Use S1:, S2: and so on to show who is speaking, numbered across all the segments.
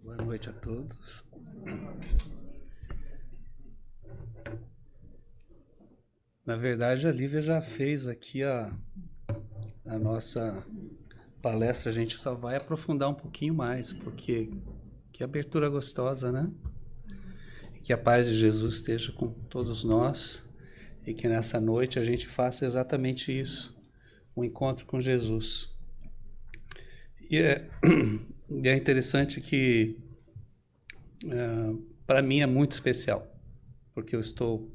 S1: Boa noite a todos. Na verdade, a Lívia já fez aqui a nossa palestra. A gente só vai aprofundar um pouquinho mais, porque que abertura gostosa, né? Que a paz de Jesus esteja com todos nós e que nessa noite a gente faça exatamente isso, um encontro com Jesus. E é interessante que para mim é muito especial, porque eu estou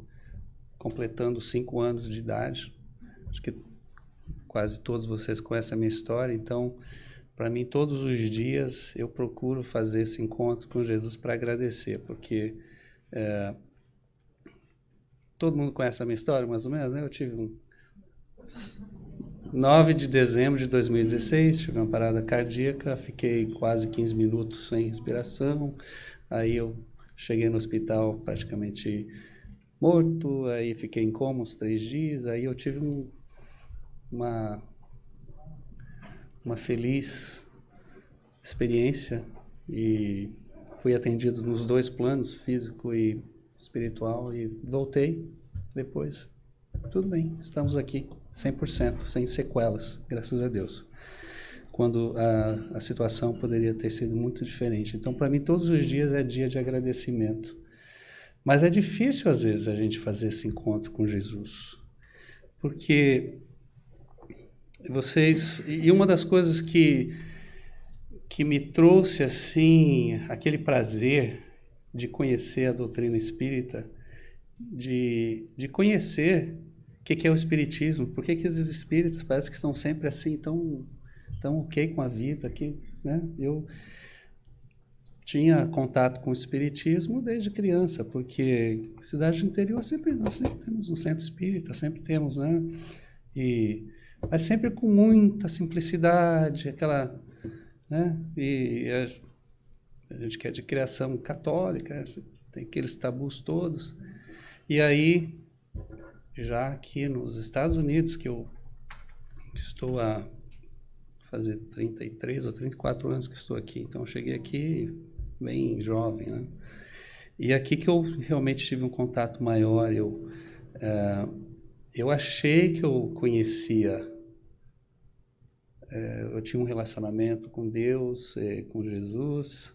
S1: completando 5 anos de idade. Acho que quase todos vocês conhecem a minha história, então para mim todos os dias eu procuro fazer esse encontro com Jesus para agradecer, porque todo mundo conhece a minha história, mais ou menos, né? Eu tive 9 de dezembro de 2016, tive uma parada cardíaca, fiquei quase 15 minutos sem respiração, aí eu cheguei no hospital praticamente morto, aí fiquei em coma uns 3 dias, aí eu tive uma feliz experiência e fui atendido nos 2 planos, físico e espiritual, e voltei depois. Tudo bem, estamos aqui, 100%, sem sequelas, graças a Deus. Quando a situação poderia ter sido muito diferente. Então, para mim, todos os dias é dia de agradecimento. Mas é difícil, às vezes, a gente fazer esse encontro com Jesus. Porque e uma das coisas que me trouxe, assim, aquele prazer de conhecer a doutrina espírita, de conhecer o que é o espiritismo, por que esses espíritas parece que estão sempre assim, tão ok com a vida, né? Eu tinha contato com o espiritismo desde criança, porque em cidade interior nós sempre temos um centro espírita, sempre temos, né? Mas sempre com muita simplicidade, aquela, né? E a gente que é de criação católica, tem aqueles tabus todos. E aí, já aqui nos Estados Unidos, que eu estou a fazer 33 ou 34 anos que estou aqui, então eu cheguei aqui bem jovem, né? E aqui que eu realmente tive um contato maior, eu achei que eu conhecia, eu tinha um relacionamento com Deus, com Jesus,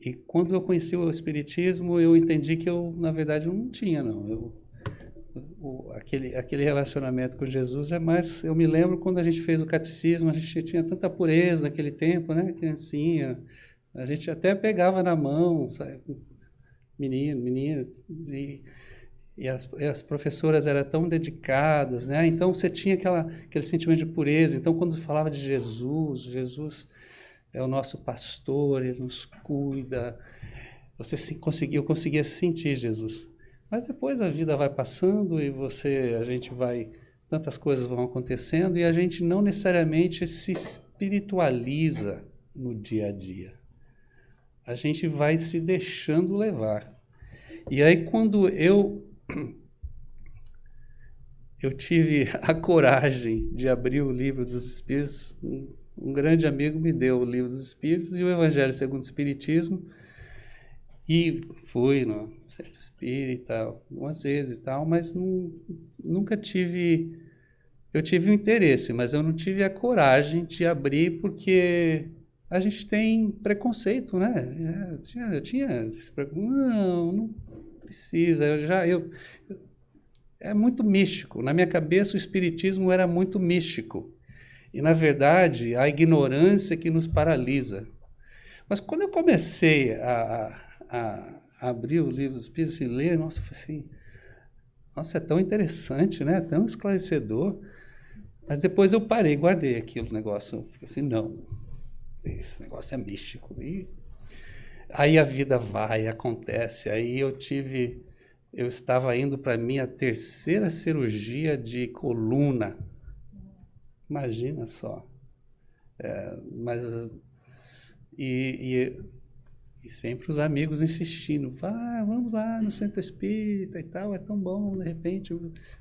S1: e quando eu conheci o Espiritismo, eu entendi que eu, na verdade, não tinha, não. Aquele relacionamento com Jesus é mais... Eu me lembro quando a gente fez o catecismo, a gente tinha tanta pureza naquele tempo, né? Criancinha, a gente até pegava na mão, sabe? Menino, e as professoras eram tão dedicadas, né? Então você tinha aquele sentimento de pureza. Então, quando falava de Jesus é o nosso pastor, ele nos cuida. Eu conseguia sentir Jesus. Mas depois a vida vai passando e tantas coisas vão acontecendo e a gente não necessariamente se espiritualiza no dia a dia. A gente vai se deixando levar. E aí quando eu tive a coragem de abrir o Livro dos Espíritos, um grande amigo me deu o Livro dos Espíritos e o Evangelho segundo o Espiritismo, e fui no centro espírita algumas vezes e tal, mas nunca tive... Eu tive o interesse, mas eu não tive a coragem de abrir, porque a gente tem preconceito, né? Eu tinha esse preconceito. Não precisa. É muito místico. Na minha cabeça, o espiritismo era muito místico. E, na verdade, a ignorância que nos paralisa. Mas quando eu comecei a abrir o Livro dos Espíritos e ler, nossa, eu falei assim, nossa, é tão interessante, né? Tão esclarecedor. Mas depois eu parei, guardei aquilo, negócio. Eu falei assim, não, esse negócio é místico. E aí a vida vai, acontece. Aí eu estava indo para a minha 3ª cirurgia de coluna. Imagina só. E sempre os amigos insistindo, vamos lá no centro espírita e tal, é tão bom, de repente,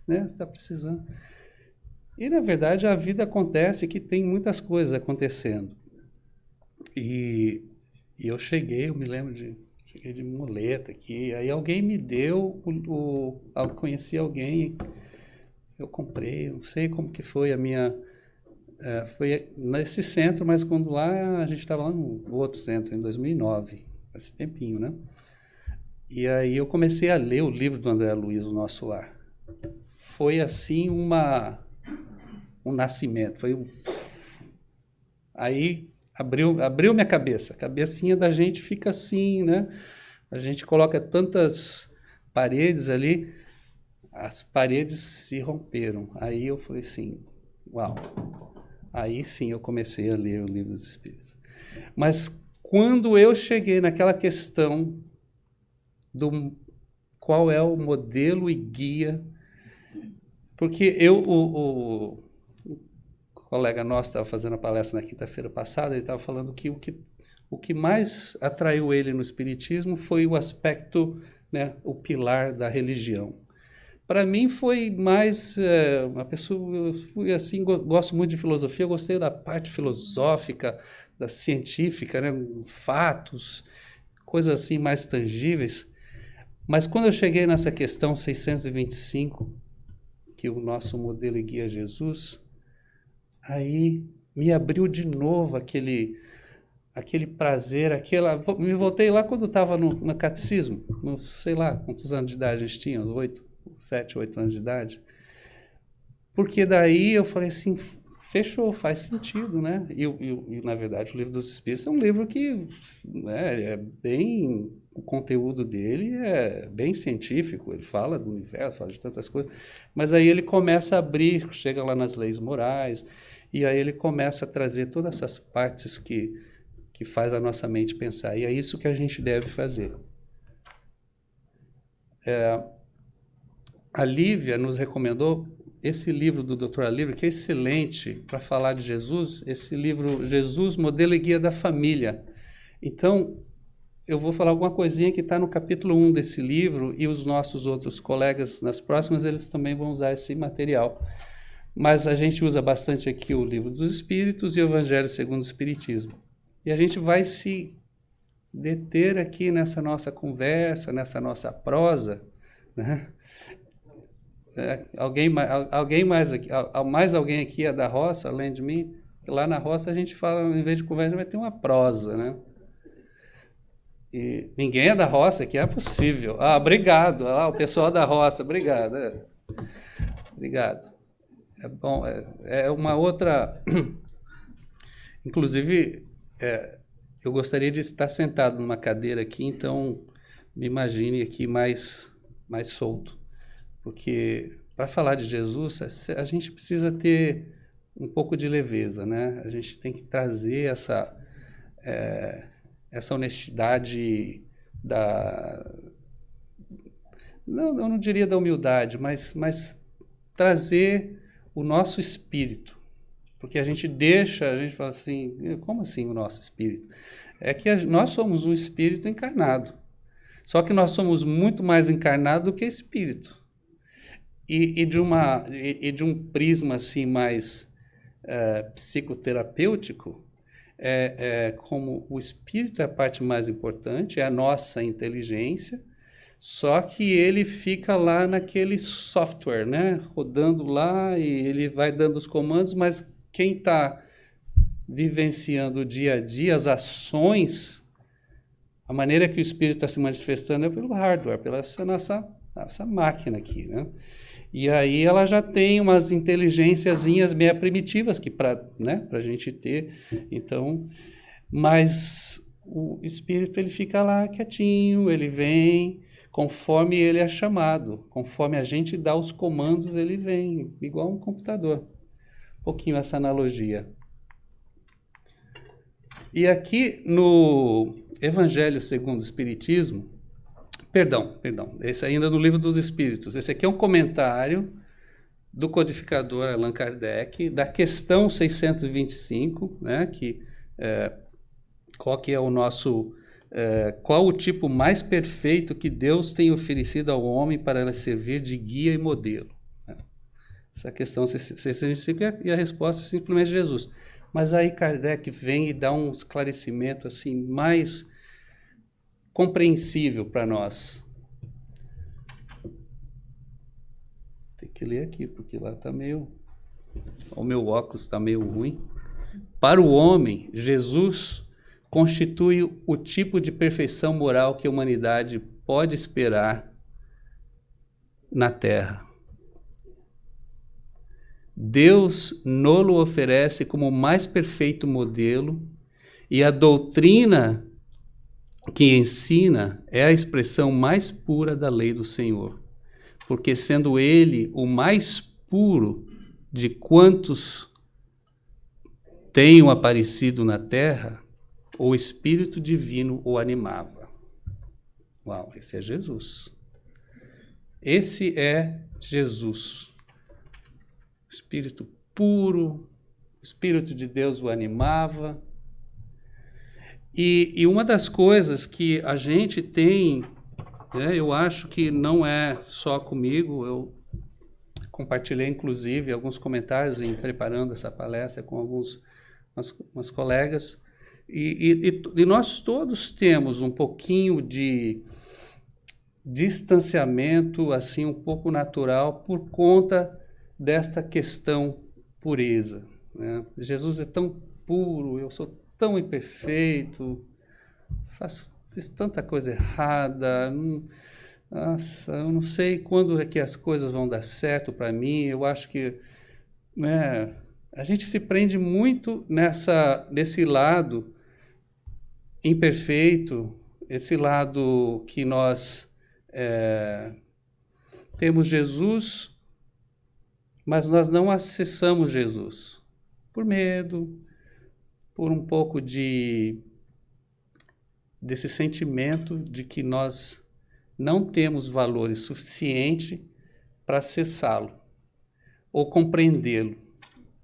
S1: né, você está precisando. E, na verdade, a vida acontece que tem muitas coisas acontecendo. E E eu me lembro cheguei de muleta aqui, aí alguém me deu, eu conheci alguém, eu comprei, não sei como que foi a minha, foi nesse centro, mas quando lá, a gente estava lá no outro centro, em 2009, esse tempinho, né? E aí eu comecei a ler o livro do André Luiz, O Nosso Lar. Foi assim um nascimento, aí abriu minha cabeça, a cabecinha da gente fica assim, né? A gente coloca tantas paredes ali, as paredes se romperam. Aí eu falei assim, uau. Aí sim eu comecei a ler o Livro dos Espíritos. Mas quando eu cheguei naquela questão do qual é o modelo e guia, porque o colega nosso estava fazendo a palestra na quinta-feira passada, ele estava falando que o que mais atraiu ele no espiritismo foi o aspecto, né, o pilar da religião. Para mim foi mais uma pessoa, eu fui assim, gosto muito de filosofia, eu gostei da parte filosófica, da científica, né, fatos, coisas assim mais tangíveis. Mas quando eu cheguei nessa questão 625, que o nosso modelo e guia Jesus, aí me abriu de novo aquele prazer, me voltei lá quando estava no catecismo, não sei lá quantos anos de idade a gente tinha, 7, 8 anos de idade, porque daí eu falei assim, fechou, faz sentido, né? E na verdade o Livro dos Espíritos é um livro que, né, o conteúdo dele é bem científico, ele fala do universo, fala de tantas coisas, mas aí ele começa a abrir, chega lá nas leis morais, e aí ele começa a trazer todas essas partes que faz a nossa mente pensar, e é isso que a gente deve fazer. A Lívia nos recomendou esse livro do Dr. Alívio, que é excelente para falar de Jesus, esse livro Jesus, Modelo e Guia da Família. Então, eu vou falar alguma coisinha que está no capítulo 1 desse livro, e os nossos outros colegas, nas próximas, eles também vão usar esse material. Mas a gente usa bastante aqui o Livro dos Espíritos e o Evangelho segundo o Espiritismo. E a gente vai se deter aqui nessa nossa conversa, nessa nossa prosa, né? Mais alguém aqui é da roça, além de mim? Lá na roça a gente fala, em vez de conversa, vai ter uma prosa, né? E ninguém é da roça aqui, é possível. Ah, obrigado. Ah, o pessoal da roça, obrigado. Obrigado. É bom, é uma outra... Inclusive, eu gostaria de estar sentado numa cadeira aqui, então me imagine aqui mais solto. Porque para falar de Jesus, a gente precisa ter um pouco de leveza, né? A gente tem que trazer essa honestidade eu não diria da humildade, mas trazer o nosso espírito. Porque a gente fala assim, como assim o nosso espírito? É que nós somos um espírito encarnado. Só que nós somos muito mais encarnado do que espírito. E de um prisma assim mais psicoterapêutico, como o espírito é a parte mais importante, é a nossa inteligência, só que ele fica lá naquele software, né? Rodando lá, e ele vai dando os comandos, mas quem está vivenciando o dia a dia, as ações, a maneira que o espírito está se manifestando é pelo hardware, pela essa máquina aqui, né? E aí ela já tem umas inteligênciazinhas meio primitivas que para a gente ter. Então, mas o espírito ele fica lá quietinho, ele vem conforme ele é chamado, conforme a gente dá os comandos, ele vem, igual um computador. Um pouquinho essa analogia. E aqui no Evangelho segundo o Espiritismo, Perdão, esse ainda no Livro dos Espíritos. Esse aqui é um comentário do codificador Allan Kardec, da questão 625, né, qual que é o nosso... qual o tipo mais perfeito que Deus tem oferecido ao homem para servir de guia e modelo? Essa questão 625 e a resposta é simplesmente Jesus. Mas aí Kardec vem e dá um esclarecimento assim mais compreensível para nós. Tem que ler aqui, porque lá está meio... O meu óculos está meio ruim. Para o homem, Jesus constitui o tipo de perfeição moral que a humanidade pode esperar na Terra. Deus nolo oferece como o mais perfeito modelo, e a doutrina que ensina é a expressão mais pura da lei do Senhor, porque sendo ele o mais puro de quantos tenham aparecido na terra, o Espírito Divino o animava. Uau, esse é Jesus. Esse é Jesus. Espírito puro, o Espírito de Deus o animava. E uma das coisas que a gente tem, né, eu acho que não é só comigo, eu compartilhei inclusive alguns comentários em preparando essa palestra com umas colegas, e nós todos temos um pouquinho de distanciamento, assim, um pouco natural, por conta desta questão pureza, né? Jesus é tão puro, eu sou tão imperfeito, fiz tanta coisa errada, nossa, eu não sei quando é que as coisas vão dar certo para mim. Eu acho que, né, a gente se prende muito nesse lado imperfeito, esse lado que nós temos Jesus, mas nós não acessamos Jesus por medo, por um pouco desse sentimento de que nós não temos valores suficientes para acessá-lo, ou compreendê-lo,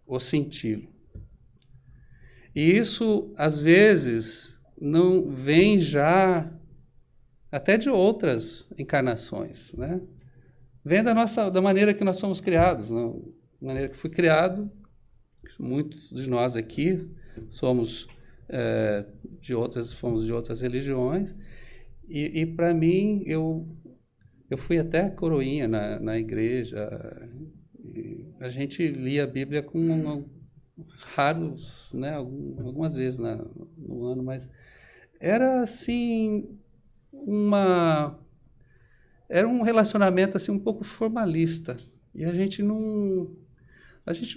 S1: ou senti-lo. E isso, às vezes, não vem já até de outras encarnações, né? Vem da maneira que nós somos criados, né? Da maneira que fui criado. Muitos de nós aqui somos fomos de outras religiões, e para mim, eu fui até coroinha na igreja, a gente lia a Bíblia com raros, né, algumas vezes no ano, mas era assim, era um relacionamento assim um pouco formalista, e a gente não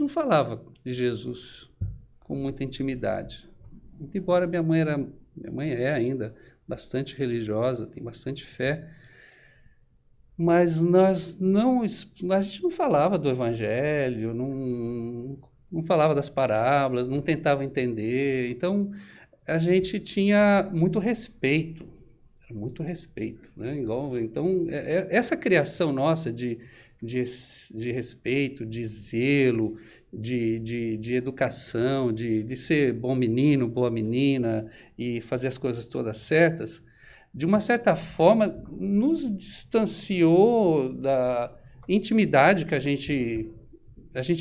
S1: falava de Jesus com muita intimidade. Muito embora minha mãe é ainda bastante religiosa, tem bastante fé, mas a gente não falava do Evangelho, não falava das parábolas, não tentava entender. Então, a gente tinha muito respeito, né? Então, essa criação nossa de respeito, de zelo, de educação, de ser bom menino, boa menina e fazer as coisas todas certas, de uma certa forma, nos distanciou da intimidade que a gente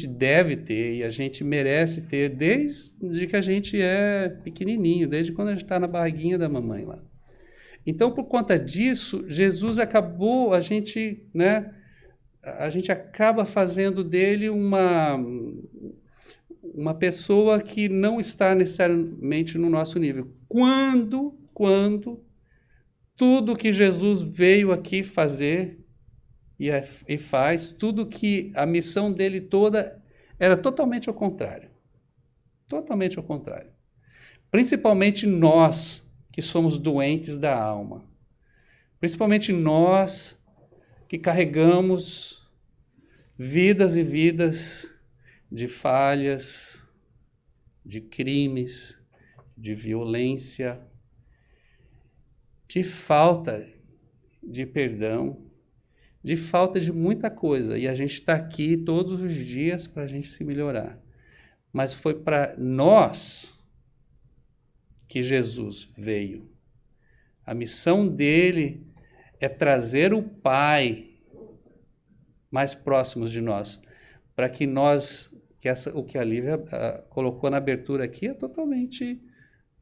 S1: deve ter e a gente merece ter desde que a gente é pequenininho, desde quando a gente está na barriguinha da mamãe lá. Então, por conta disso, Jesus acabou, a gente acaba fazendo dele uma pessoa que não está necessariamente no nosso nível. Quando tudo que Jesus veio aqui fazer e faz, tudo que a missão dele toda era totalmente ao contrário. Totalmente ao contrário. Principalmente nós que somos doentes da alma. Principalmente nós que carregamos vidas e vidas de falhas, de crimes, de violência, de falta de perdão, de falta de muita coisa. E a gente está aqui todos os dias para a gente se melhorar. Mas foi para nós que Jesus veio. A missão dele é trazer o Pai mais próximos de nós, para que o que a Lívia colocou na abertura aqui é totalmente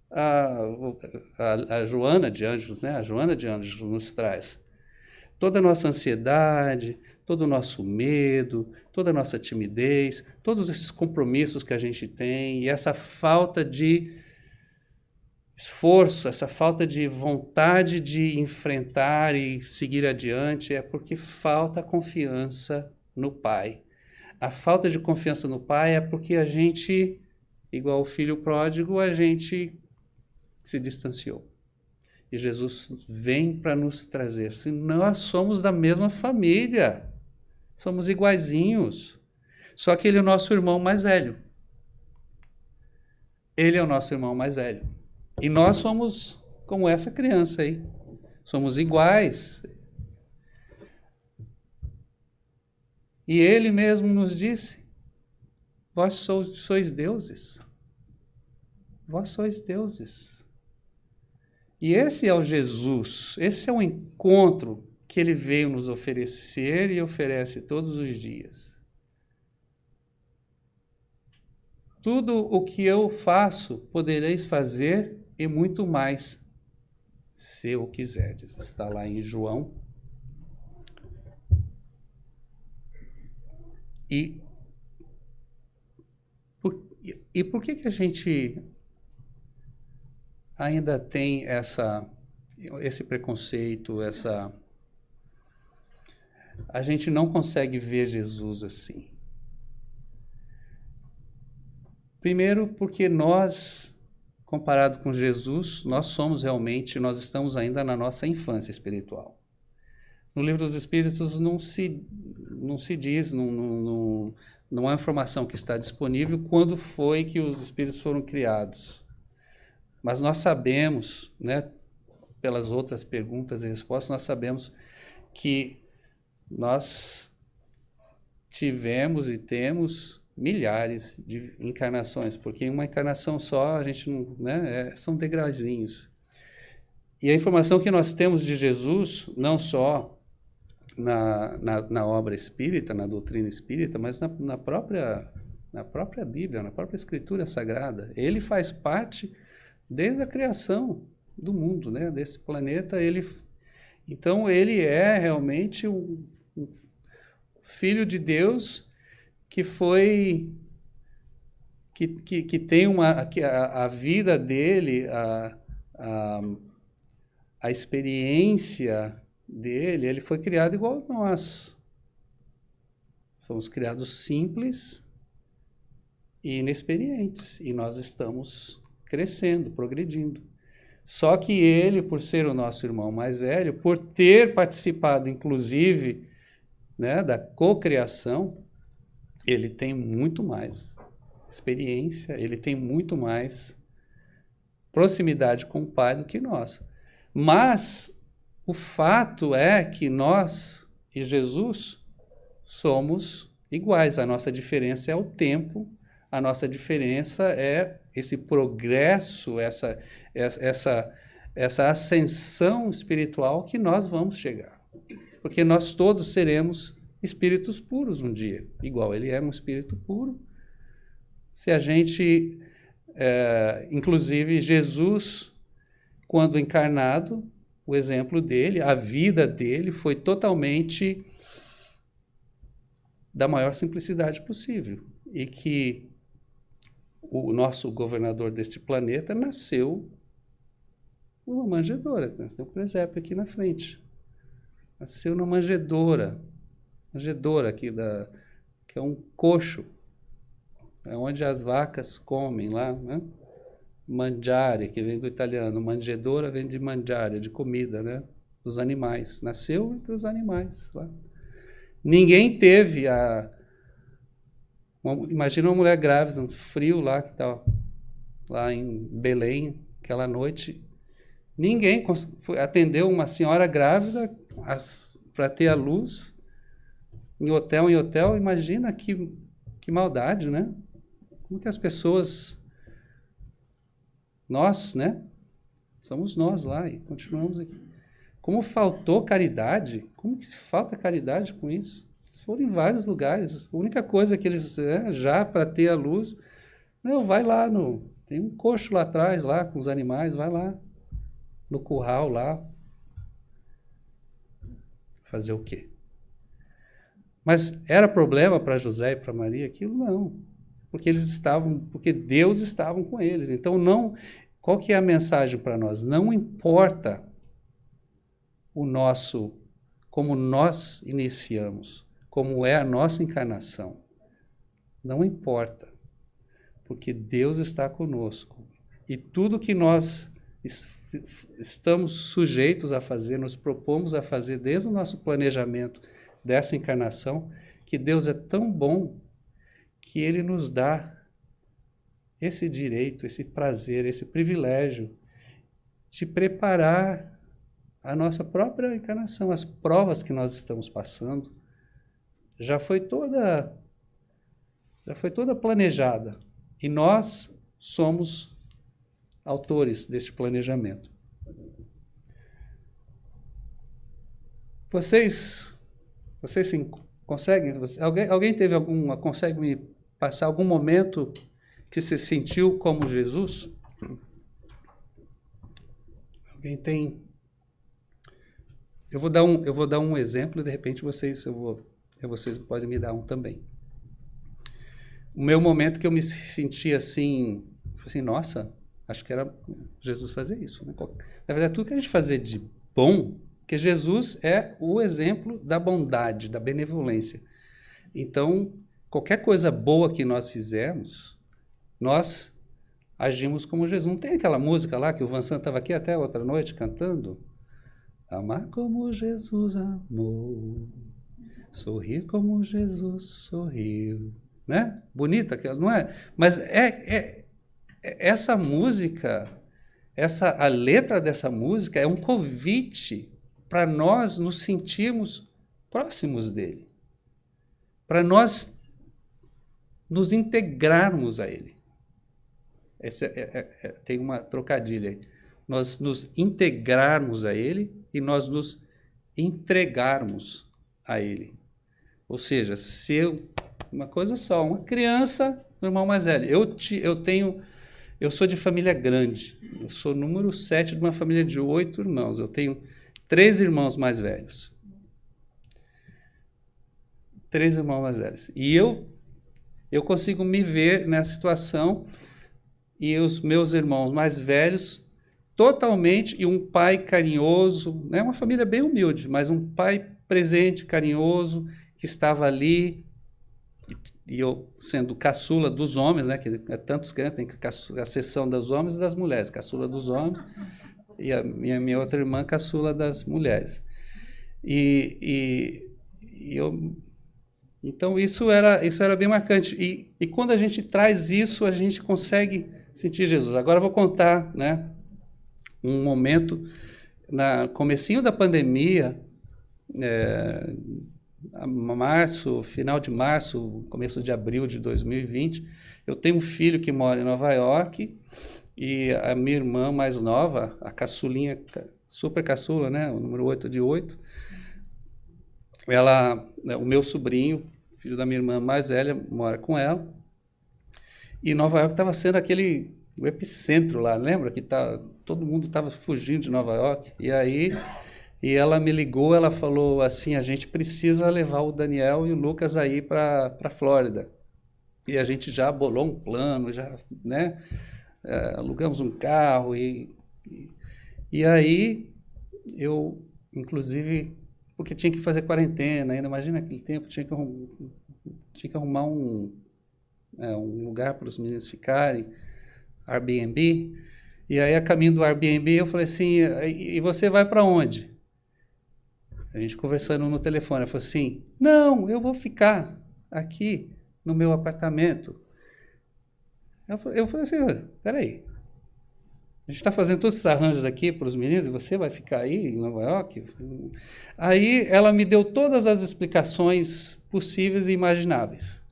S1: a Joana de Ângelos, né? A Joana de Ângelos nos traz toda a nossa ansiedade, todo o nosso medo, toda a nossa timidez, todos esses compromissos que a gente tem e essa falta de esforço, essa falta de vontade de enfrentar e seguir adiante é porque falta confiança no Pai. A falta de confiança no Pai é porque a gente, igual o filho pródigo, a gente se distanciou. E Jesus vem para nos trazer. Se nós somos da mesma família, somos iguaizinhos. Só que ele é o nosso irmão mais velho. Ele é o nosso irmão mais velho. E nós somos como essa criança aí. Somos iguais. E ele mesmo nos disse: vós sois deuses. Vós sois deuses. E esse é o Jesus, esse é o encontro que ele veio nos oferecer e oferece todos os dias. Tudo o que eu faço, podereis fazer e muito mais, se o quiserdes. Está lá em João. E por que a gente ainda tem esse preconceito, a gente não consegue ver Jesus assim? Primeiro, porque nós, comparado com Jesus, nós estamos ainda na nossa infância espiritual. No Livro dos Espíritos não se diz, não há informação que está disponível quando foi que os espíritos foram criados. Mas nós sabemos, né, pelas outras perguntas e respostas, nós sabemos que nós tivemos e temos milhares de encarnações, porque em uma encarnação só a gente não, né, são degrauzinhos. E a informação que nós temos de Jesus, não só na obra espírita, na doutrina espírita, mas na própria Bíblia, na própria Escritura Sagrada, ele faz parte desde a criação do mundo, né, desse planeta. Então ele é realmente um filho de Deus que tem a vida dele, a experiência dele, ele foi criado igual a nós. Somos criados simples e inexperientes, e nós estamos crescendo, progredindo. Só que ele, por ser o nosso irmão mais velho, por ter participado, inclusive, né, da cocriação, ele tem muito mais experiência, ele tem muito mais proximidade com o Pai do que nós. Mas o fato é que nós e Jesus somos iguais. A nossa diferença é o tempo, a nossa diferença é esse progresso, essa ascensão espiritual que nós vamos chegar. Porque nós todos seremos espíritos puros um dia, igual ele é um espírito puro. Se a gente, inclusive Jesus, quando encarnado, o exemplo dele, a vida dele foi totalmente da maior simplicidade possível. E que o nosso governador deste planeta nasceu numa manjedoura, tem um presépio aqui na frente. Nasceu numa manjedoura aqui, que é um coxo, é onde as vacas comem lá, né? Mangiare, que vem do italiano, manjedoura vem de mangiare, de comida, né? Dos animais. Nasceu entre os animais lá. Ninguém teve imagina uma mulher grávida, um frio lá, que tá lá em Belém, aquela noite. Ninguém atendeu uma senhora grávida para ter a luz em hotel. Imagina que maldade, né? Como que as pessoas... Nós, né? Somos nós lá e continuamos aqui. Como faltou caridade? Como que falta caridade com isso? Eles foram em vários lugares. A única coisa que eles, já para ter a luz, não, vai lá Tem um coxo lá atrás, lá com os animais, vai lá. No curral lá. Fazer o quê? Mas era problema para José e para Maria aquilo? Não. Porque Deus estava com eles. Então não, qual que é a mensagem para nós? Não importa como nós iniciamos, como é a nossa encarnação. Não importa, porque Deus está conosco. E tudo que nós estamos sujeitos a fazer, nos propomos a fazer desde o nosso planejamento dessa encarnação, que Deus é tão bom que Ele nos dá esse direito, esse prazer, esse privilégio de preparar a nossa própria encarnação. As provas que nós estamos passando já foi toda planejada. E nós somos autores deste planejamento. Vocês sim, conseguem? Alguém consegue me passar algum momento que se sentiu como Jesus? Alguém tem? Eu vou dar um exemplo e de repente vocês podem me dar um também. O meu momento que eu me senti assim, nossa, acho que era Jesus fazer isso, né? Na verdade, tudo que a gente fazer de bom, porque Jesus é o exemplo da bondade, da benevolência. Então, qualquer coisa boa que nós fizermos, nós agimos como Jesus. Não tem aquela música lá que o Vansan estava aqui até outra noite cantando? Amar como Jesus amou, sorrir como Jesus sorriu. Né? Bonita aquela, não é? Mas essa música, a letra dessa música é um convite para nós nos sentirmos próximos dele, para nós nos integrarmos a ele. Tem uma trocadilha aí. Nós nos integrarmos a ele e nós nos entregarmos a ele. Ou seja, ser uma coisa só, uma criança do irmão mais velho. Eu sou de família grande. Eu sou número 7 de uma família de 8 irmãos. Eu tenho 3 irmãos mais velhos. 3 irmãos mais velhos. E eu consigo me ver nessa situação e os meus irmãos mais velhos totalmente, e um pai carinhoso, né? Uma família bem humilde, mas um pai presente, carinhoso, que estava ali, e eu sendo caçula dos homens, né? Que é tantos crianças, tem a seção dos homens e das mulheres, caçula dos homens, e a minha outra irmã caçula das mulheres. Então isso era bem marcante. E quando a gente traz isso, a gente consegue sentir Jesus. Agora eu vou contar, né, um momento no comecinho da pandemia, final de março, começo de abril de 2020, eu tenho um filho que mora em Nova York e a minha irmã mais nova, a caçulinha, super caçula, né, o número 8 de 8, o meu sobrinho, filho da minha irmã mais velha, mora com ela. E Nova York estava sendo o epicentro lá, lembra? Que todo mundo estava fugindo de Nova York. E ela me ligou, ela falou assim, a gente precisa levar o Daniel e o Lucas aí para a Flórida. E a gente já bolou um plano, já, né? Alugamos um carro. E aí eu, inclusive, porque tinha que fazer quarentena ainda, imagina aquele tempo, tinha que arrumar um lugar para os meninos ficarem, Airbnb. E aí, a caminho do Airbnb, eu falei assim, e você vai para onde? A gente conversando no telefone, eu falei assim, não, eu vou ficar aqui no meu apartamento. Eu falei assim, peraí, a gente está fazendo todos esses arranjos aqui para os meninos e você vai ficar aí em Nova York? Aí ela me deu todas as explicações possíveis e imagináveis.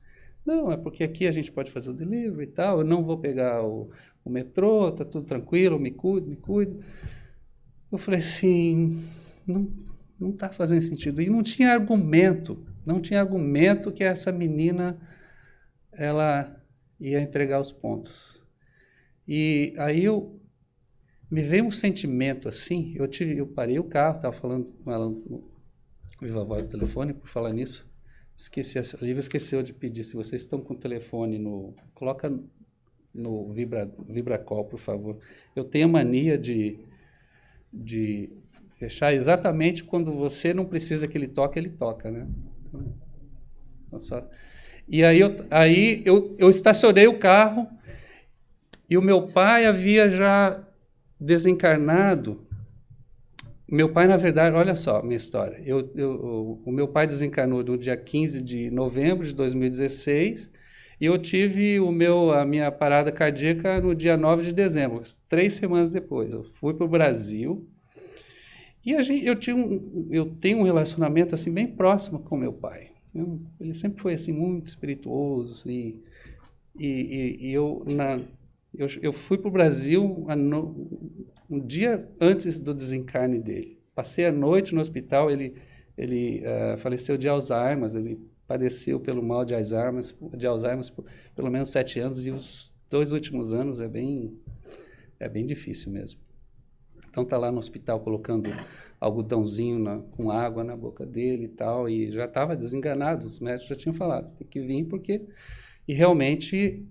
S1: Não, é porque aqui a gente pode fazer o delivery e tal, eu não vou pegar o metrô, tá tudo tranquilo, me cuido. Eu falei assim, não está fazendo sentido. E não tinha argumento que essa menina ela ia entregar os pontos. E aí me veio um sentimento assim, eu parei o carro, estava falando com ela no Viva Voz do telefone, por falar nisso, a Lívia esqueceu de pedir, se vocês estão com o telefone coloca no Vibracall, por favor. Eu tenho a mania de deixar exatamente quando você não precisa que ele toca, né? Então, e aí eu estacionei o carro e o meu pai havia já desencarnado. Meu pai, na verdade, olha só a minha história. O meu pai desencarnou no dia 15 de novembro de 2016 e eu tive a minha parada cardíaca no dia 9 de dezembro, 3 semanas depois. Eu fui para o Brasil e eu tenho um relacionamento assim bem próximo com meu pai. Ele sempre foi assim muito espirituoso e eu fui para o Brasil um dia antes do desencarne dele. Passei a noite no hospital, ele faleceu de Alzheimer, ele padeceu pelo mal de Alzheimer por pelo menos 7 anos, e os 2 últimos anos é bem difícil mesmo. Então está lá no hospital colocando algodãozinho com água na boca dele e tal, e já estava desenganado, os médicos já tinham falado, tem que vir porque... E realmente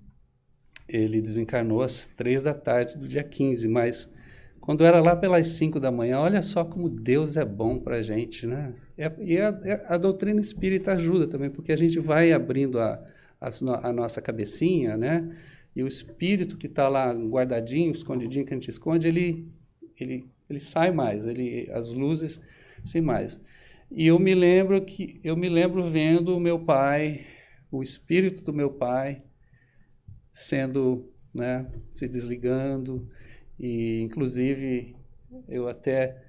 S1: ele desencarnou às 3 da tarde do dia 15, mas quando era lá pelas 5 da manhã, olha só como Deus é bom para a gente, né? E a doutrina espírita ajuda também, porque a gente vai abrindo a nossa cabecinha, né? E o espírito que está lá guardadinho, escondidinho, que a gente esconde, ele sai mais, as luzes saem mais. E eu me lembro vendo o meu pai, o espírito do meu pai, sendo, né, se desligando, e inclusive eu até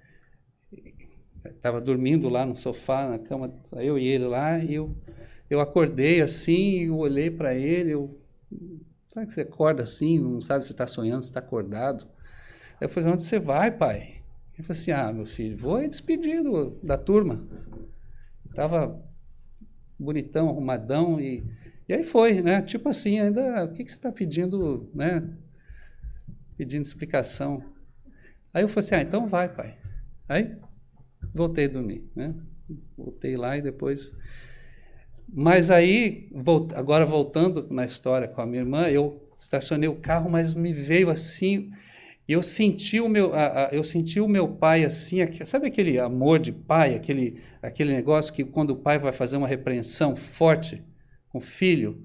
S1: estava dormindo lá no sofá, na cama, eu e ele lá, e eu acordei assim, e eu olhei para ele, sabe que você acorda assim, não sabe se está sonhando, se está acordado? Aí eu falei, onde você vai, pai? Ele falou assim, meu filho, vou despedido da turma. Estava bonitão, arrumadão, e aí foi, né? Tipo assim, ainda, o que você está pedindo, né? Pedindo explicação. Aí eu falei assim, então vai, pai. Aí voltei a dormir, né? Voltei lá e depois... Mas aí, agora voltando na história com a minha irmã, eu estacionei o carro, mas me veio assim... Eu senti o meu pai assim, sabe aquele amor de pai, aquele negócio que quando o pai vai fazer uma repreensão forte com o filho,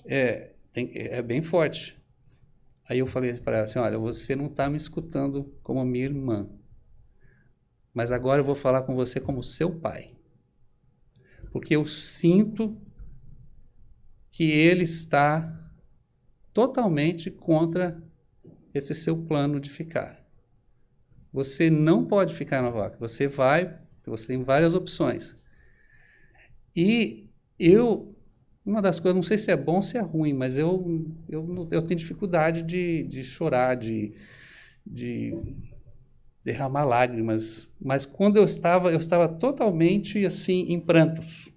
S1: é bem forte. Aí eu falei para ela assim, olha, você não está me escutando como minha irmã, mas agora eu vou falar com você como seu pai, porque eu sinto que ele está totalmente contra esse seu plano de ficar. Você não pode ficar na vaca. Você tem várias opções. E uma das coisas, não sei se é bom ou se é ruim, mas eu tenho dificuldade de chorar, de derramar lágrimas. Mas quando eu estava totalmente assim, em prantos.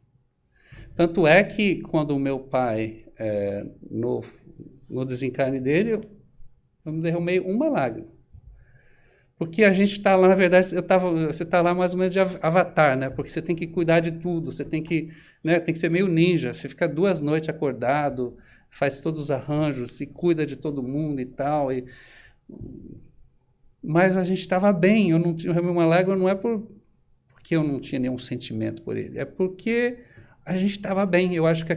S1: Tanto é que quando o meu pai, no desencarne dele, eu não derramei uma lágrima. Porque a gente está lá, na verdade, você está lá mais ou menos de avatar, né? Porque você tem que cuidar de tudo, você tem que ser meio ninja, você fica 2 noites acordado, faz todos os arranjos, se cuida de todo mundo e tal. Mas a gente estava bem, eu não derramei uma lágrima, não é porque eu não tinha nenhum sentimento por ele, é porque a gente estava bem. Eu acho que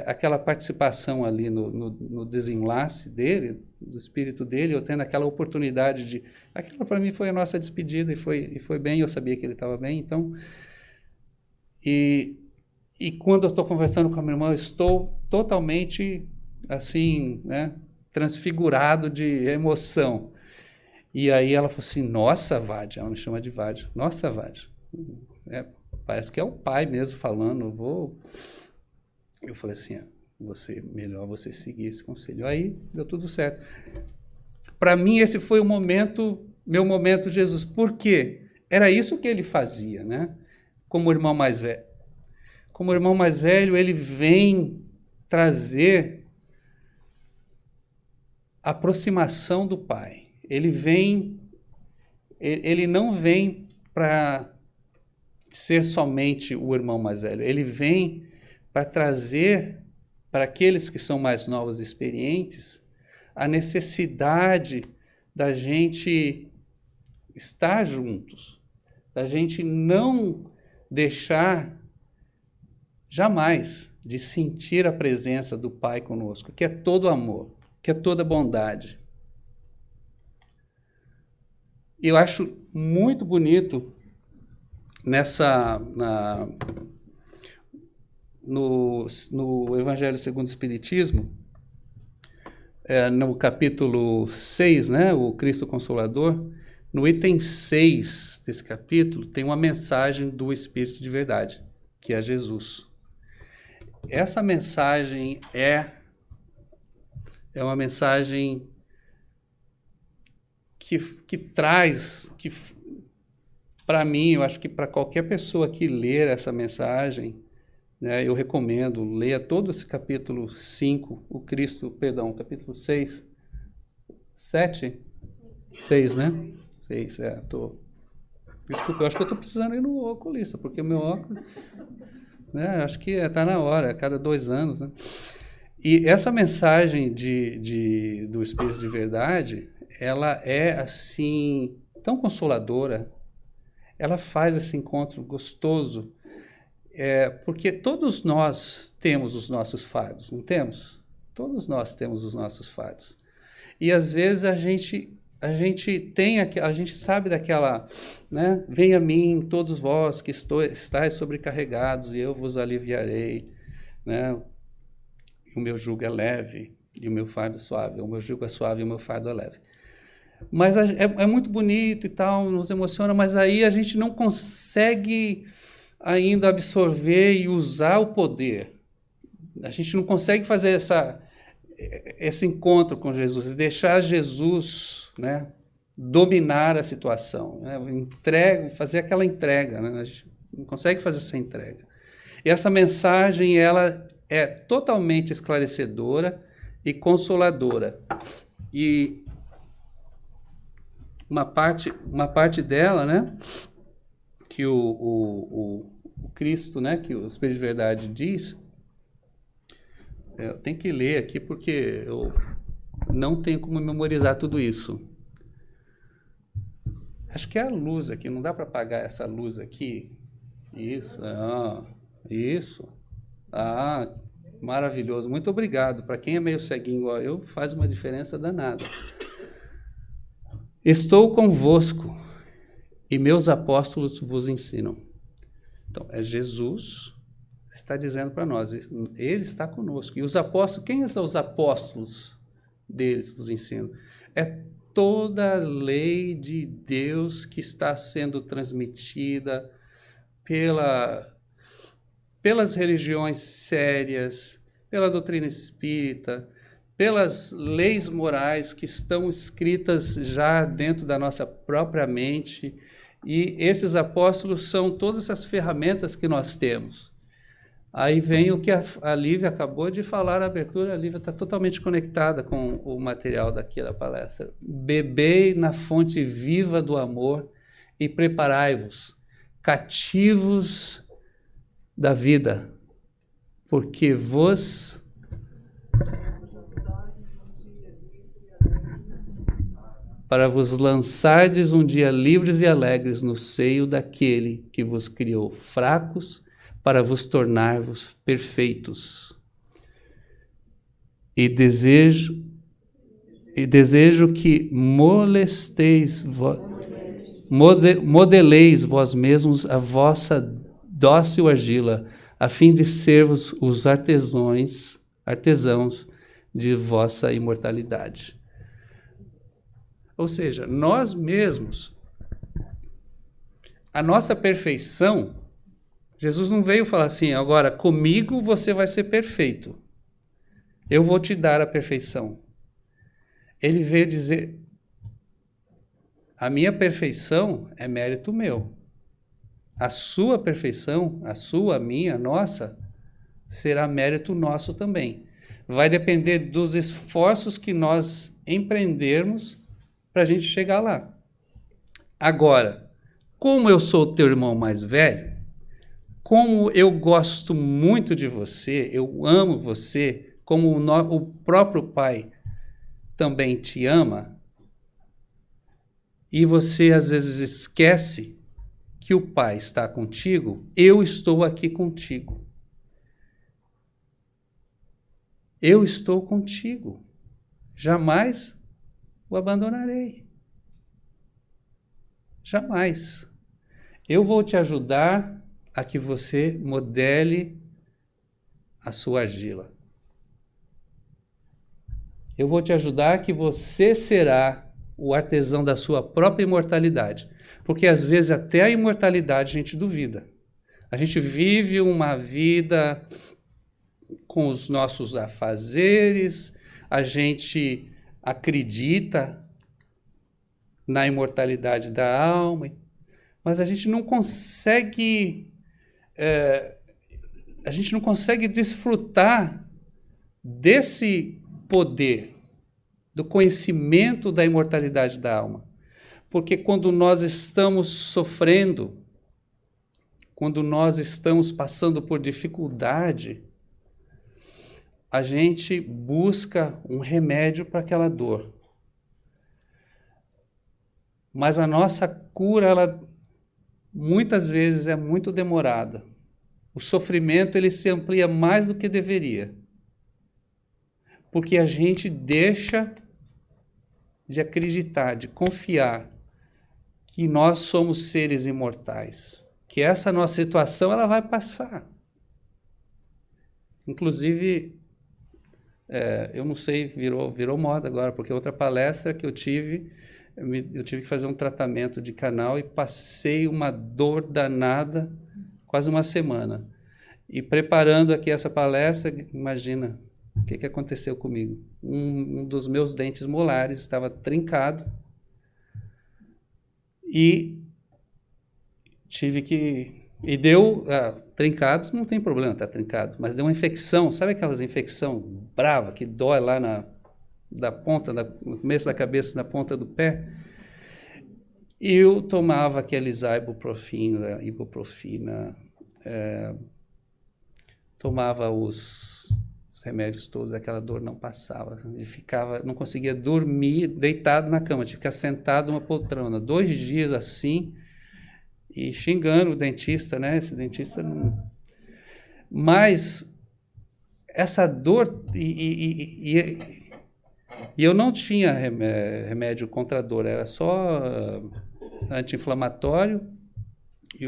S1: aquela participação ali no desenlace dele, do espírito dele, eu tendo aquela oportunidade aquela para mim foi a nossa despedida e foi bem, eu sabia que ele estava bem, então... E quando eu estou conversando com a minha irmã, eu estou totalmente, assim, né, transfigurado de emoção. E aí ela falou assim, nossa, Vádia, ela me chama de Vádia, nossa, Vádia, parece que é o pai mesmo falando, Eu falei assim, melhor você seguir esse conselho. Aí deu tudo certo. Para mim, esse foi meu momento Jesus. Por quê? Era isso que ele fazia, né? Como irmão mais velho. Como irmão mais velho, ele vem trazer aproximação do Pai. Ele não vem para ser somente o irmão mais velho. Ele vem para trazer para aqueles que são mais novos e experientes a necessidade da gente estar juntos, da gente não deixar jamais de sentir a presença do Pai conosco, que é todo amor, que é toda bondade. Eu acho muito bonito no Evangelho segundo o Espiritismo, no capítulo 6, né, o Cristo Consolador, no item 6 desse capítulo, tem uma mensagem do Espírito de Verdade, que é Jesus. Essa mensagem é uma mensagem que traz, para mim, eu acho que para qualquer pessoa que ler essa mensagem, né, eu recomendo, leia todo esse capítulo 5, capítulo 6, 7? 6, né? 6, Desculpa, eu acho que eu estou precisando ir no oculista, porque o meu óculos, né, acho que está na hora, a cada 2 anos, né? E essa mensagem do Espírito de Verdade, ela é, assim, tão consoladora, ela faz esse encontro gostoso, porque todos nós temos os nossos fardos, não temos? Todos nós temos os nossos fardos. E, às vezes, a gente sabe daquela, né? Venha a mim, todos vós que estáis sobrecarregados, e eu vos aliviarei, né? O meu jugo é leve e o meu fardo suave. O meu jugo é suave e o meu fardo é leve. Mas é muito bonito e tal, nos emociona, mas aí a gente não consegue ainda absorver e usar o poder. A gente não consegue fazer esse encontro com Jesus e deixar Jesus, né, dominar a situação, né, fazer aquela entrega, né, a gente não consegue fazer essa entrega. E essa mensagem, ela é totalmente esclarecedora e consoladora. E uma parte dela, né, que o Cristo, né, que o Espírito de Verdade diz, eu tenho que ler aqui porque eu não tenho como memorizar tudo isso. Acho que é a luz aqui, não dá para apagar essa luz aqui? Isso, isso. Maravilhoso, muito obrigado. Para quem é meio ceguinho igual eu, faz uma diferença danada. Estou convosco e meus apóstolos vos ensinam. Então, é Jesus está dizendo para nós, ele está conosco. E os apóstolos, quem são os apóstolos deles, vos ensinam? É toda a lei de Deus que está sendo transmitida pelas religiões sérias, pela doutrina espírita, pelas leis morais que estão escritas já dentro da nossa própria mente. E esses apóstolos são todas essas ferramentas que nós temos. Aí vem o que a Lívia acabou de falar na abertura. A Lívia está totalmente conectada com o material daqui da palestra. Bebei na fonte viva do amor e preparai-vos, cativos da vida, porque para vos lançardes um dia livres e alegres no seio daquele que vos criou fracos, para vos tornar-vos perfeitos. E desejo que modeleis vós mesmos a vossa dócil argila, a fim de servos os artesãos de vossa imortalidade. Ou seja, nós mesmos, a nossa perfeição, Jesus não veio falar assim, agora comigo você vai ser perfeito, eu vou te dar a perfeição. Ele veio dizer, a minha perfeição é mérito meu. A sua perfeição, a sua, a minha, a nossa, será mérito nosso também. Vai depender dos esforços que nós empreendermos para a gente chegar lá. Agora, como eu sou o teu irmão mais velho, como eu gosto muito de você, eu amo você, como o próprio Pai também te ama, e você às vezes esquece que o Pai está contigo, eu estou aqui contigo. Eu estou contigo. Jamais o abandonarei. Jamais. Eu vou te ajudar a que você modele a sua argila. Eu vou te ajudar a que você será o artesão da sua própria imortalidade. Porque às vezes até a imortalidade a gente duvida. A gente vive uma vida com os nossos afazeres, a gente acredita na imortalidade da alma, mas a gente não consegue desfrutar desse poder, do conhecimento da imortalidade da alma. Porque quando nós estamos sofrendo, quando nós estamos passando por dificuldade, a gente busca um remédio para aquela dor. Mas a nossa cura, ela muitas vezes é muito demorada. O sofrimento, ele se amplia mais do que deveria. Porque a gente deixa de acreditar, de confiar que nós somos seres imortais, que essa nossa situação ela vai passar. Inclusive, eu não sei, virou moda agora, porque outra palestra que eu tive que fazer um tratamento de canal e passei uma dor danada, quase uma semana. E preparando aqui essa palestra, imagina o que aconteceu comigo. Um dos meus dentes molares estava trincado e tive que... E deu... trincado, não tem problema, está trincado, mas deu uma infecção, sabe aquelas infecção brava que dói lá no começo da cabeça, na ponta do pé? Eu tomava aqueles ibuprofina, tomava os remédios todos, aquela dor não passava, não conseguia dormir deitado na cama, tinha que ficar sentado numa poltrona, 2 dias assim, e xingando o dentista, né? Esse dentista não... Mas essa dor... E eu não tinha remédio contra a dor, era só anti-inflamatório e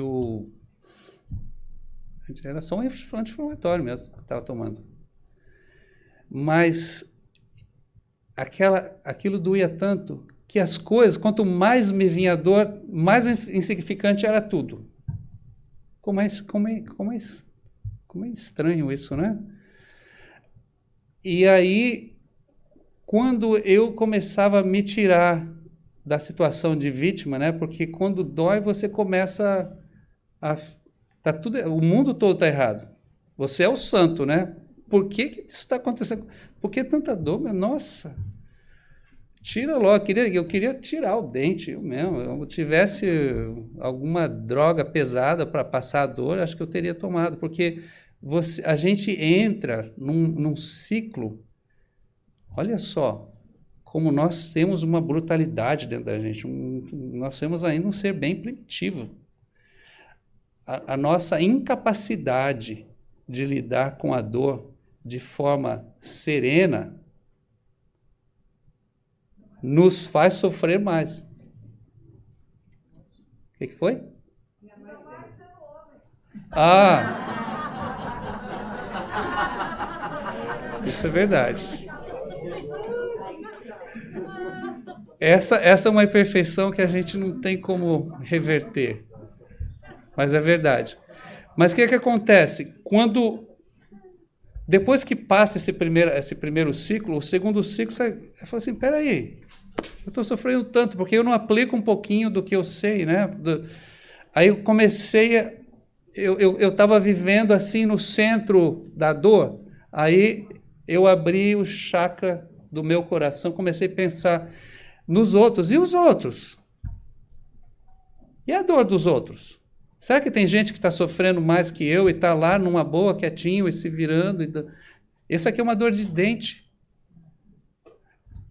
S1: era só um anti-inflamatório mesmo que eu estava tomando. Mas aquilo doía tanto que as coisas, quanto mais me vinha a dor, mais insignificante era tudo. Como é estranho isso, né? E aí, quando eu começava a me tirar da situação de vítima, né? Porque quando dói, você começa o mundo todo está errado. Você é o santo, né? Por que isso está acontecendo? Por que tanta dor? Nossa! Tira logo, eu queria tirar o dente, eu mesmo. Se eu tivesse alguma droga pesada para passar a dor, acho que eu teria tomado, porque a gente entra num ciclo. Olha só, como nós temos uma brutalidade dentro da gente, nós somos ainda um ser bem primitivo. A nossa incapacidade de lidar com a dor de forma serena nos faz sofrer mais. O que foi? Isso é verdade. Essa é uma imperfeição que a gente não tem como reverter. Mas é verdade. Mas o que acontece? Depois que passa esse primeiro ciclo, o segundo ciclo, você fala assim, peraí, eu estou sofrendo tanto, porque eu não aplico um pouquinho do que eu sei, né? Aí eu comecei, eu estava vivendo assim no centro da dor, aí eu abri o chakra do meu coração, comecei a pensar nos outros. E os outros? E a dor dos outros? Será que tem gente que está sofrendo mais que eu e está lá numa boa, quietinho e se virando? Essa aqui é uma dor de dente.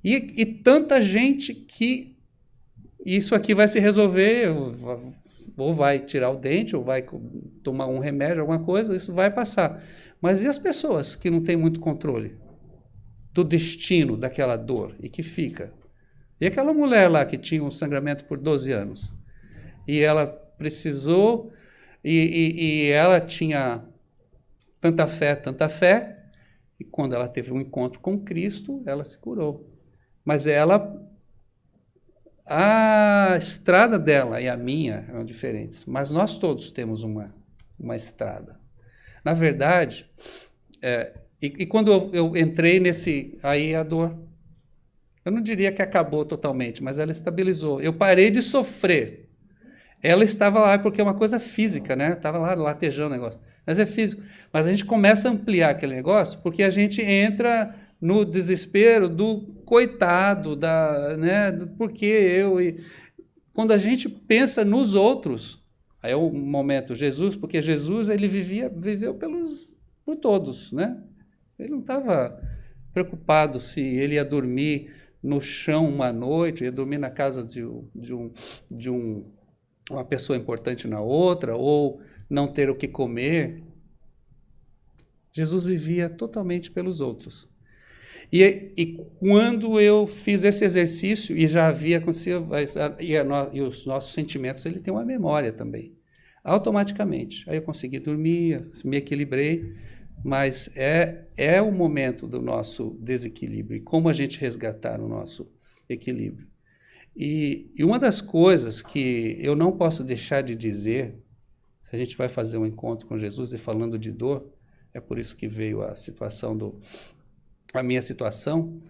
S1: E tanta gente que isso aqui vai se resolver, ou vai tirar o dente, ou vai tomar um remédio, alguma coisa, isso vai passar. Mas e as pessoas que não têm muito controle do destino daquela dor e que fica? E aquela mulher lá que tinha um sangramento por 12 anos, e ela precisou, e ela tinha tanta fé, e quando ela teve um encontro com Cristo, ela se curou. Mas a estrada dela e a minha eram diferentes, mas nós todos temos uma estrada. Na verdade, quando eu entrei aí a dor, eu não diria que acabou totalmente, mas ela estabilizou. Eu parei de sofrer. Ela estava lá porque é uma coisa física, né? Estava lá latejando o negócio. Mas é físico. Mas a gente começa a ampliar aquele negócio porque a gente entra no desespero do coitado, né? Do porquê eu. E quando a gente pensa nos outros, aí é o momento Jesus, porque Jesus ele viveu por todos, né? Ele não estava preocupado se ele ia dormir no chão uma noite, ia dormir na casa de uma pessoa importante na outra, ou não ter o que comer. Jesus vivia totalmente pelos outros. E quando eu fiz esse exercício, e já havia acontecido, e os nossos sentimentos, ele tem uma memória também, automaticamente. Aí eu consegui dormir, me equilibrei, mas é o momento do nosso desequilíbrio, e como a gente resgatar o nosso equilíbrio. E uma das coisas que eu não posso deixar de dizer, se a gente vai fazer um encontro com Jesus e falando de dor, é por isso que veio a minha situação,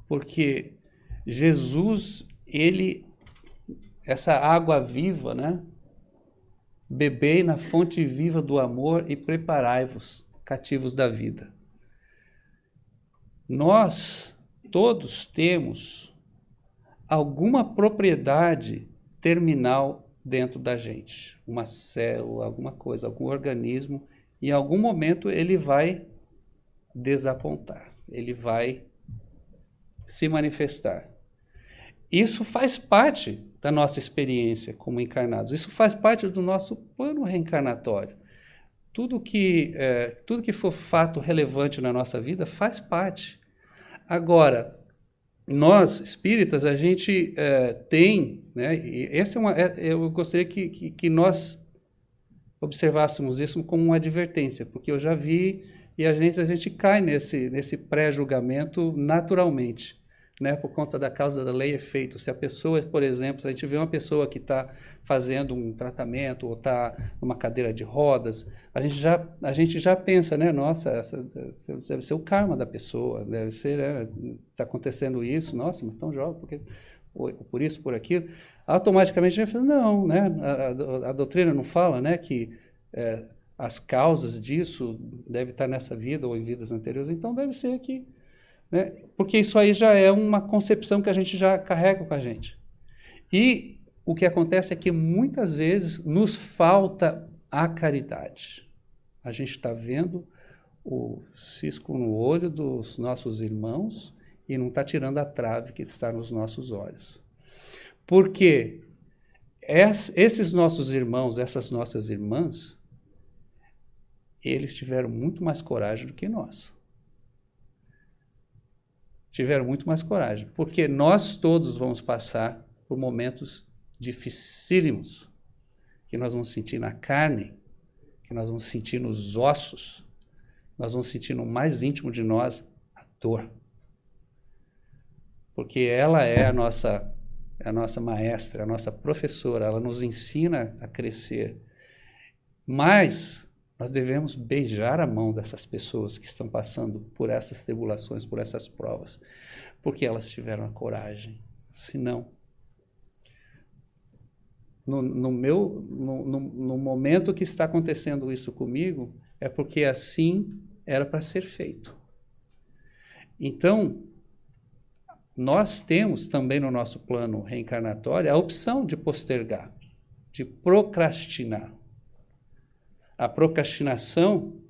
S1: porque Jesus, essa água viva, né? Bebei na fonte viva do amor e preparai-vos, cativos da vida. Nós todos temos alguma propriedade terminal dentro da gente, uma célula, alguma coisa, algum organismo, e em algum momento ele vai desapontar, ele vai se manifestar. Isso faz parte da nossa experiência como encarnados, isso faz parte do nosso plano reencarnatório. Tudo que for fato relevante na nossa vida faz parte. Agora, nós, espíritas, a gente tem, né, eu gostaria que nós observássemos isso como uma advertência, porque eu já vi, e a gente cai nesse pré-julgamento naturalmente, né, por conta da causa da lei e efeito. Se a pessoa, por exemplo, se a gente vê uma pessoa que está fazendo um tratamento ou está numa cadeira de rodas, a gente já pensa, né, nossa, deve ser o karma da pessoa, deve ser, está acontecendo isso, nossa, mas tão jovem, porque por isso, por aquilo. Automaticamente a gente fala, não, né, a doutrina não fala, né, que as causas disso devem estar nessa vida ou em vidas anteriores, então deve ser que, né, porque isso aí já é uma concepção que a gente já carrega com a gente. E o que acontece é que muitas vezes nos falta a caridade. A gente está vendo o cisco no olho dos nossos irmãos e não está tirando a trave que está nos nossos olhos. Porque esses nossos irmãos, essas nossas irmãs, eles tiveram muito mais coragem do que nós. Tiveram muito mais coragem, porque nós todos vamos passar por momentos dificílimos, que nós vamos sentir na carne, que nós vamos sentir nos ossos, nós vamos sentir no mais íntimo de nós a dor. Porque ela é a nossa maestra, a nossa professora, ela nos ensina a crescer. Mas nós devemos beijar a mão dessas pessoas que estão passando por essas tribulações, por essas provas, porque elas tiveram a coragem. Senão, no momento que está acontecendo isso comigo, é porque assim era para ser feito. Então, nós temos também no nosso plano reencarnatório a opção de postergar, de procrastinar. A procrastinação,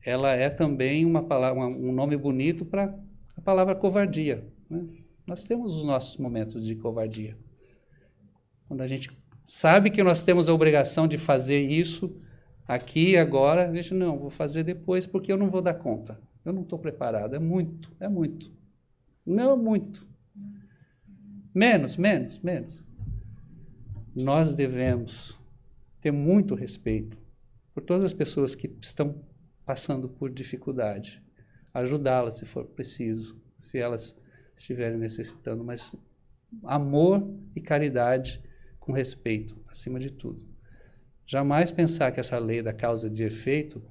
S1: ela é também uma palavra, um nome bonito para a palavra covardia, né? Nós temos os nossos momentos de covardia. Quando a gente sabe que nós temos a obrigação de fazer isso aqui e agora, a gente, não, vou fazer depois porque eu não vou dar conta. Eu não estou preparado. É muito. Não muito. Menos. Nós devemos ter muito respeito por todas as pessoas que estão passando por dificuldade. Ajudá-las se for preciso, se elas estiverem necessitando, mas amor e caridade com respeito, acima de tudo. Jamais pensar que essa lei da causa e de efeito,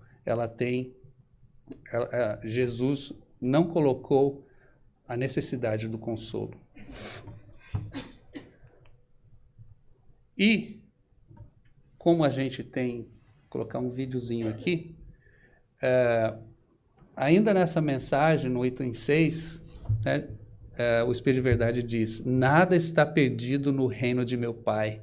S1: Jesus não colocou a necessidade do consolo. E, como a gente tem, vou colocar um videozinho aqui, ainda nessa mensagem, no item 6, né, o Espírito de Verdade diz: nada está perdido no reino de meu Pai,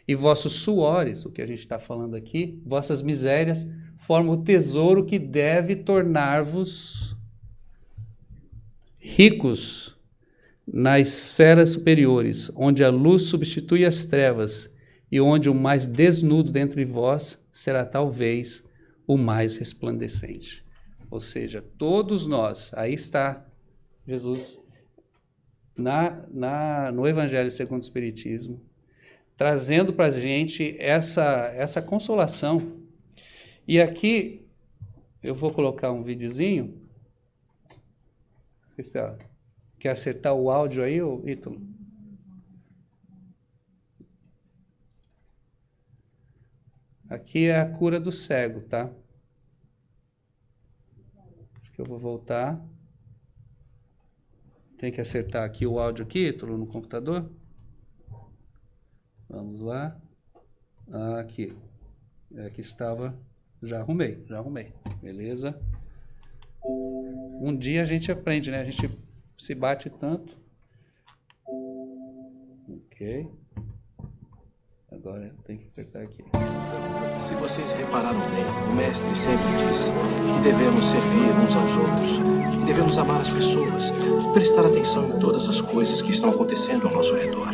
S1: e vossos suores, o que a gente está falando aqui, vossas misérias, formam o tesouro que deve tornar-vos ricos nas esferas superiores, onde a luz substitui as trevas, e onde o mais desnudo dentre vós será talvez o mais resplandecente. Ou seja, todos nós, aí está Jesus no Evangelho segundo o Espiritismo, trazendo para a gente essa consolação. E aqui eu vou colocar um videozinho. Esqueci, ó. Quer acertar o áudio aí, Ítalo? Aqui é a cura do cego, tá? Acho que eu vou voltar. Tem que acertar aqui o áudio aqui, Ítalo, no computador. Vamos lá. Aqui. Aqui estava. Já arrumei. Beleza? Um dia a gente aprende, né? A gente se bate tanto. Ok. Agora tem que apertar aqui.
S2: Se vocês repararam bem, o mestre sempre disse que devemos servir uns aos outros, que devemos amar as pessoas, prestar atenção em todas as coisas que estão acontecendo ao nosso redor.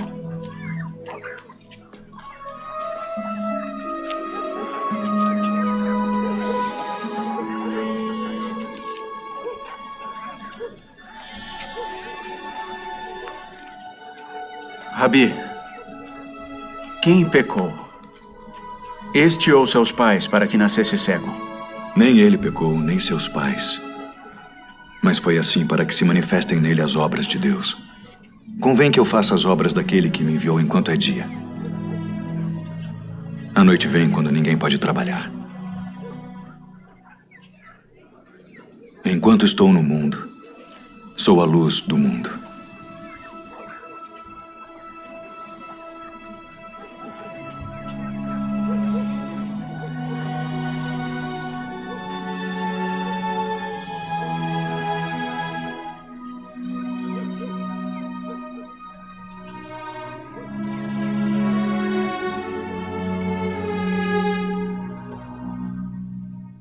S3: Rabi, quem pecou? Este ou seus pais para que nascesse cego?
S4: Nem ele pecou, nem seus pais. Mas foi assim para que se manifestem nele as obras de Deus. Convém que eu faça as obras daquele que me enviou enquanto é dia. A noite vem quando ninguém pode trabalhar. Enquanto estou no mundo, sou a luz do mundo.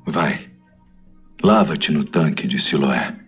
S4: Vai, lava-te no tanque de Siloé.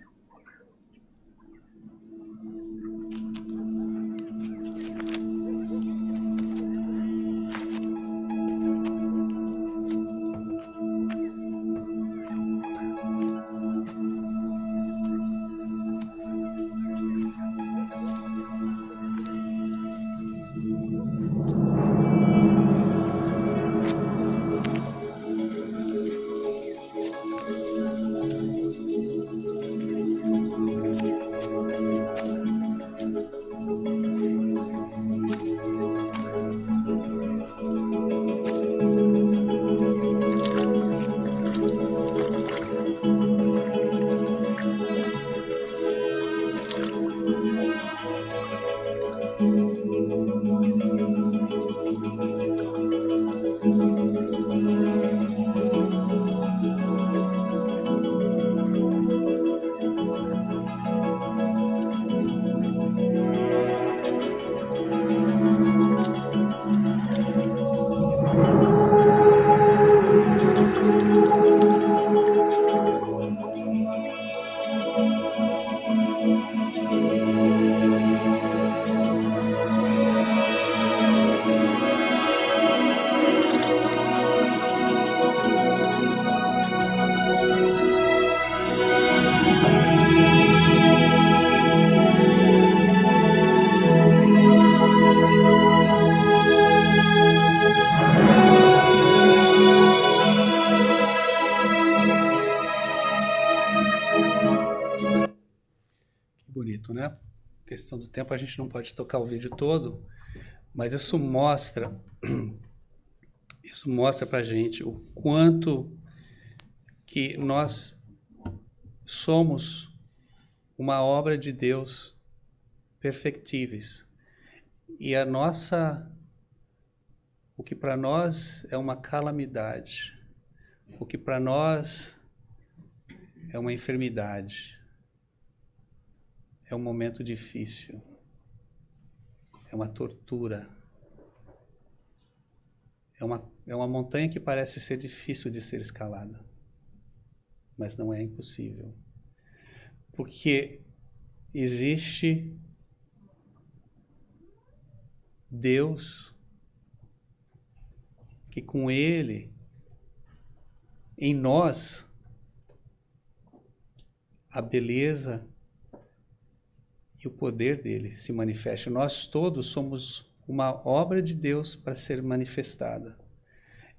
S1: questão do tempo, a gente não pode tocar o vídeo todo, mas isso mostra para a gente o quanto que nós somos uma obra de Deus perfectíveis. E o que para nós é uma calamidade, o que para nós é uma enfermidade, é um momento difícil, é uma tortura, é uma montanha que parece ser difícil de ser escalada, mas não é impossível, porque existe Deus que com Ele, em nós, a beleza e o poder dele se manifesta. Nós todos somos uma obra de Deus para ser manifestada.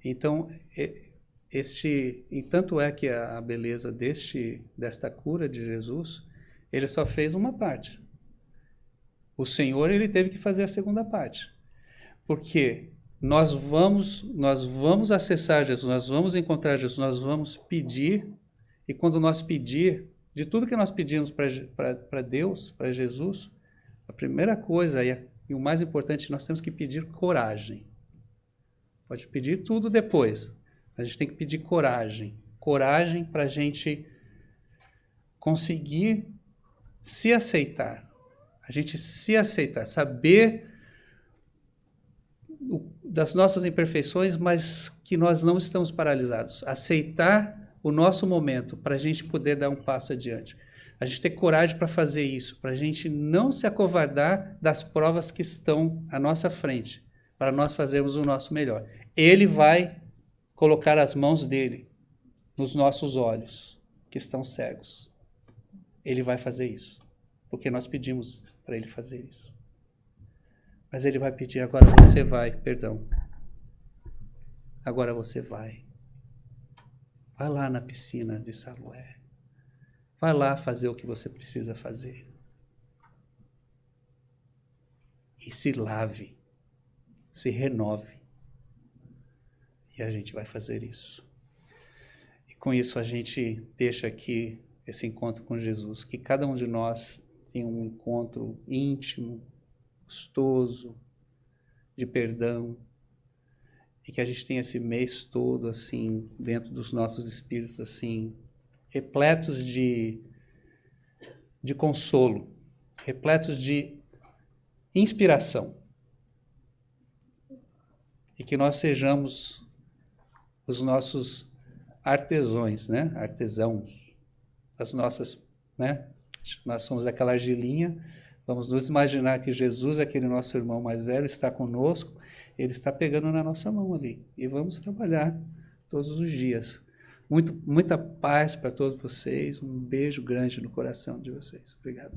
S1: Então, e tanto é que a beleza desta cura de Jesus, ele só fez uma parte. O Senhor, ele teve que fazer a segunda parte. Porque nós vamos acessar Jesus, nós vamos encontrar Jesus, nós vamos pedir, e quando nós pedir, de tudo que nós pedimos para Deus, para Jesus, a primeira coisa e o mais importante, nós temos que pedir coragem. Pode pedir tudo depois, a gente tem que pedir coragem. Coragem para a gente conseguir se aceitar. A gente se aceitar, saber das nossas imperfeições, mas que nós não estamos paralisados. Aceitar o nosso momento para a gente poder dar um passo adiante. A gente ter coragem para fazer isso, para a gente não se acovardar das provas que estão à nossa frente, para nós fazermos o nosso melhor. Ele vai colocar as mãos dele nos nossos olhos, que estão cegos. Ele vai fazer isso, porque nós pedimos para ele fazer isso. Mas ele vai pedir, agora você vai, perdão. Agora você vai. Vai lá na piscina de Siloé. Vai lá fazer o que você precisa fazer. E se lave. Se renove. E a gente vai fazer isso. E com isso a gente deixa aqui esse encontro com Jesus. Que cada um de nós tenha um encontro íntimo, gostoso, de perdão. E que a gente tenha esse mês todo, assim, dentro dos nossos espíritos, assim, repletos de consolo, repletos de inspiração. E que nós sejamos os nossos artesãos, né? Artesãos, as nossas, né? Nós somos aquela argilinha. Vamos nos imaginar que Jesus, aquele nosso irmão mais velho, está conosco, ele está pegando na nossa mão ali. E vamos trabalhar todos os dias. Muita paz para todos vocês, um beijo grande no coração de vocês. Obrigado.